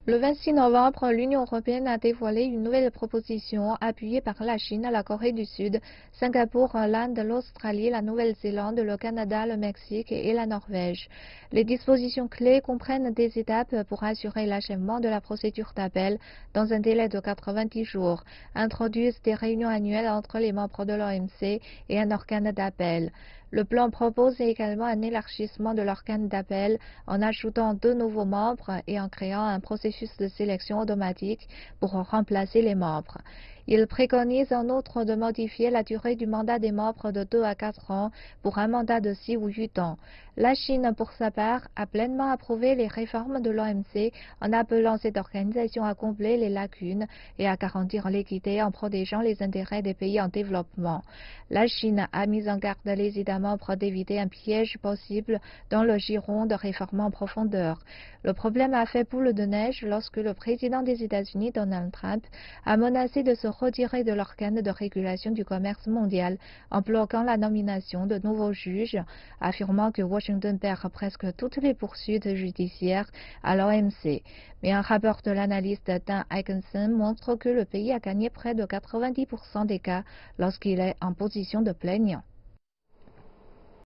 Le 26 novembre, l'Union européenne a dévoilé une nouvelle proposition appuyée par la Chine, la Corée du Sud, Singapour, l'Inde, l'Australie, la Nouvelle-Zélande, le Canada, le Mexique et la Norvège. Les dispositions clés comprennent des étapes pour assurer l'achèvement de la procédure d'appel dans un délai de 90 jours, introduisent des réunions annuelles entre les membres de l'OMC et un organe d'appel. Le plan propose également un élargissement de l'organe d'appel en ajoutant 2 nouveaux membres et en créant un processus de sélection automatique pour remplacer les membres. Il préconise en outre de modifier la durée du mandat des membres de 2 à 4 ans pour un mandat de 6 ou 8 ans. La Chine, pour sa part, a pleinement approuvé les réformes de l'OMC en appelant cette organisation à combler les lacunes et à garantir l'équité en protégeant les intérêts des pays en développement. La Chine a mis en garde les États membres d'éviter un piège possible dans le giron de réformes en profondeur. Le problème a fait boule de neige lorsque le président des États-Unis, Donald Trump, a menacé de se retirer de l'organe de régulation du commerce mondial en bloquant la nomination de nouveaux juges, affirmant que Washington perd presque toutes les poursuites judiciaires à l'OMC. Mais un rapport de l'analyste Dan Ikenson montre que le pays a gagné près de 90% des cas lorsqu'il est en position de plaignant.